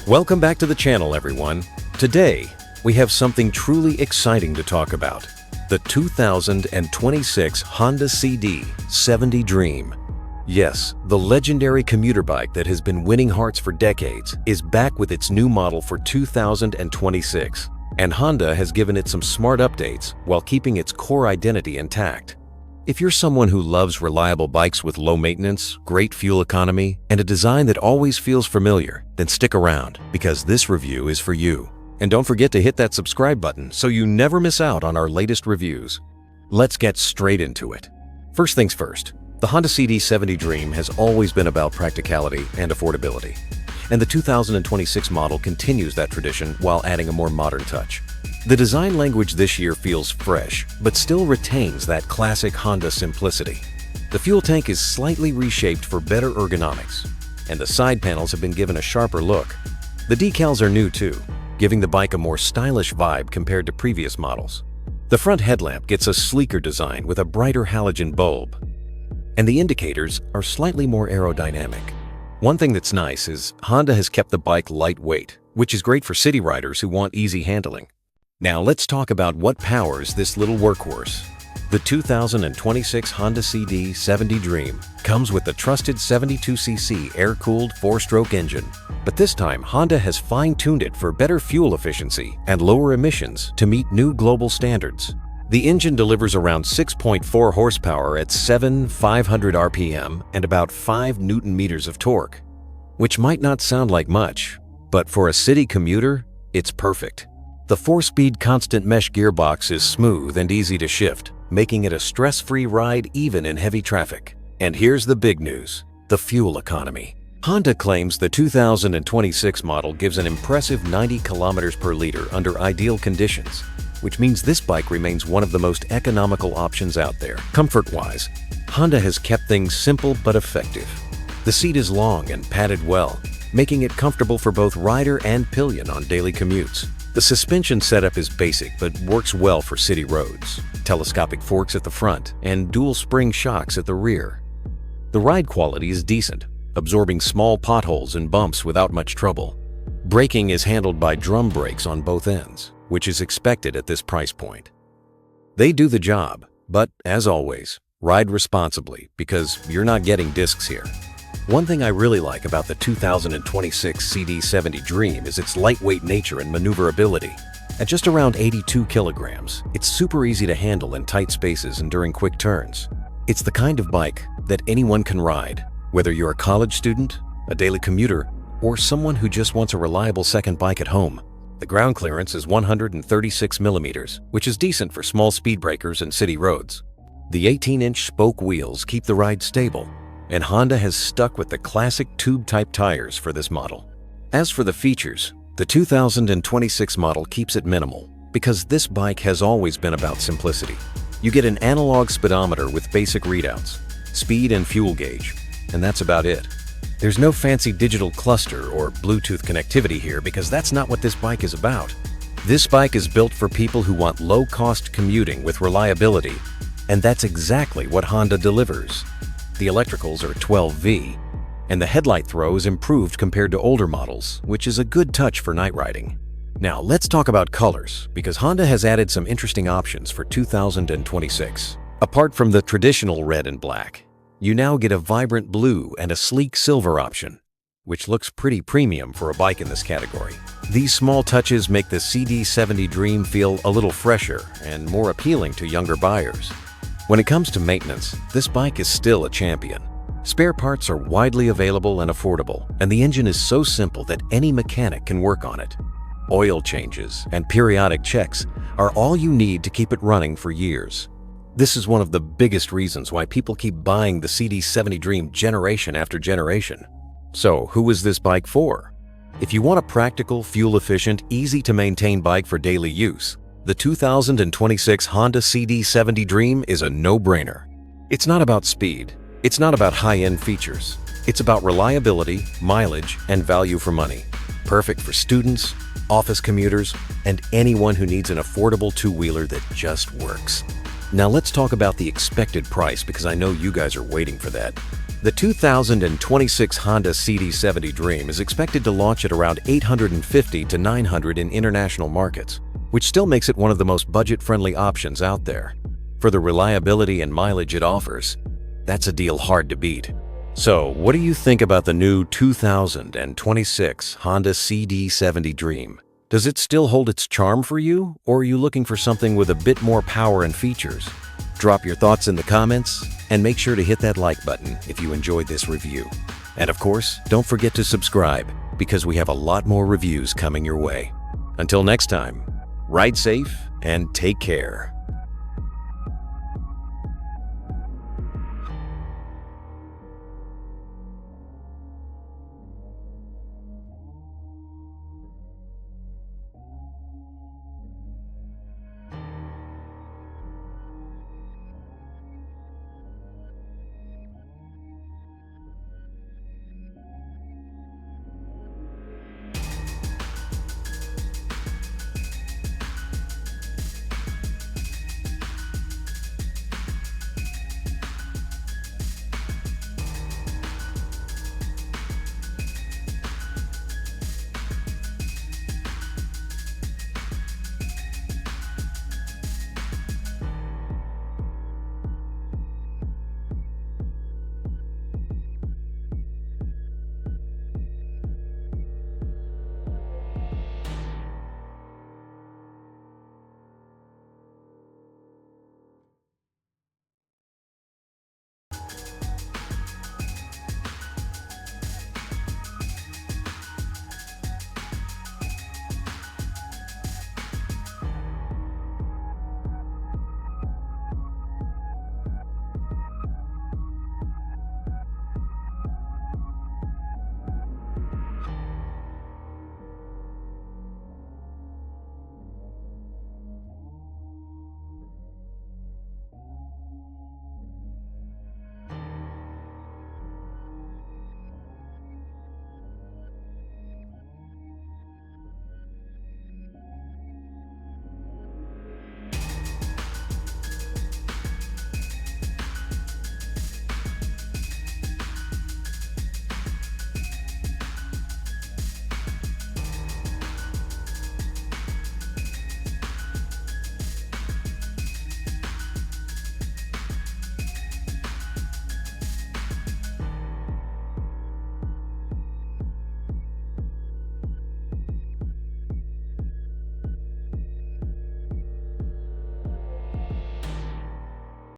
Welcome back to the channel, everyone. Today, we have something truly exciting to talk about. The 2026 Honda CD70 Dream. Yes, the legendary commuter bike that has been winning hearts for decades is back with its new model for 2026. And Honda has given it some smart updates while keeping its core identity intact. If you're someone who loves reliable bikes with low maintenance, great fuel economy, and a design that always feels familiar, then stick around because this review is for you. And don't forget to hit that subscribe button so you never miss out on our latest reviews. Let's get straight into it. First things first, the Honda CD70 Dream has always been about practicality and affordability. And the 2026 model continues that tradition while adding a more modern touch. The design language this year feels fresh, but still retains that classic Honda simplicity. The fuel tank is slightly reshaped for better ergonomics, and the side panels have been given a sharper look. The decals are new too, giving the bike a more stylish vibe compared to previous models. The front headlamp gets a sleeker design with a brighter halogen bulb, and the indicators are slightly more aerodynamic. One thing that's nice is Honda has kept the bike lightweight, which is great for city riders who want easy handling. Now let's talk about what powers this little workhorse. The 2026 Honda CD70 Dream comes with the trusted 72cc air-cooled 4-stroke engine. But this time, Honda has fine-tuned it for better fuel efficiency and lower emissions to meet new global standards. The engine delivers around 6.4 horsepower at 500 RPM and about 5 Newton-meters of torque, which might not sound like much, but for a city commuter, it's perfect. The 4-speed constant mesh gearbox is smooth and easy to shift, making it a stress-free ride even in heavy traffic. And here's the big news, the fuel economy. Honda claims the 2026 model gives an impressive 90 kilometers per liter under ideal conditions, which means this bike remains one of the most economical options out there. Comfort-wise, Honda has kept things simple but effective. The seat is long and padded well, making it comfortable for both rider and pillion on daily commutes. The suspension setup is basic but works well for city roads. Telescopic forks at the front and dual spring shocks at the rear. The ride quality is decent, absorbing small potholes and bumps without much trouble. Braking is handled by drum brakes on both ends, which is expected at this price point. They do the job, but as always, ride responsibly because you're not getting discs here. One thing I really like about the 2026 CD70 Dream is its lightweight nature and maneuverability. At just around 82 kilograms, it's super easy to handle in tight spaces and during quick turns. It's the kind of bike that anyone can ride, whether you're a college student, a daily commuter, or someone who just wants a reliable second bike at home. The ground clearance is 136 millimeters, which is decent for small speed breakers and city roads. The 18-inch spoke wheels keep the ride stable, and Honda has stuck with the classic tube-type tires for this model. As for the features, the 2026 model keeps it minimal because this bike has always been about simplicity. You get an analog speedometer with basic readouts, speed and fuel gauge, and that's about it. There's no fancy digital cluster or Bluetooth connectivity here because that's not what this bike is about. This bike is built for people who want low-cost commuting with reliability, and that's exactly what Honda delivers. The electricals are 12V, and the headlight throw is improved compared to older models, which is a good touch for night riding. Now let's talk about colors, because Honda has added some interesting options for 2026. Apart from the traditional red and black, you now get a vibrant blue and a sleek silver option, which looks pretty premium for a bike in this category. These small touches make the CD70 Dream feel a little fresher and more appealing to younger buyers. When it comes to maintenance, this bike is still a champion. Spare parts are widely available and affordable, and the engine is so simple that any mechanic can work on it. Oil changes and periodic checks are all you need to keep it running for years. This is one of the biggest reasons why people keep buying the CD70 Dream generation after generation. So, who is this bike for? If you want a practical, fuel-efficient, easy-to-maintain bike for daily use, the 2026 Honda CD70 Dream is a no-brainer. It's not about speed. It's not about high-end features. It's about reliability, mileage, and value for money. Perfect for students, office commuters, and anyone who needs an affordable two-wheeler that just works. Now let's talk about the expected price because I know you guys are waiting for that. The The 2026 Honda CD70 Dream is expected to launch at around $850 to $900 in international markets, which still makes it one of the most budget-friendly options out there. For the reliability and mileage it offers, that's a deal hard to beat. So, what do you think about the new 2026 Honda CD70 Dream? Does it still hold its charm for you, or are you looking for something with a bit more power and features? Drop your thoughts in the comments, and make sure to hit that like button if you enjoyed this review. And of course, don't forget to subscribe, because we have a lot more reviews coming your way. Until next time, ride safe and take care.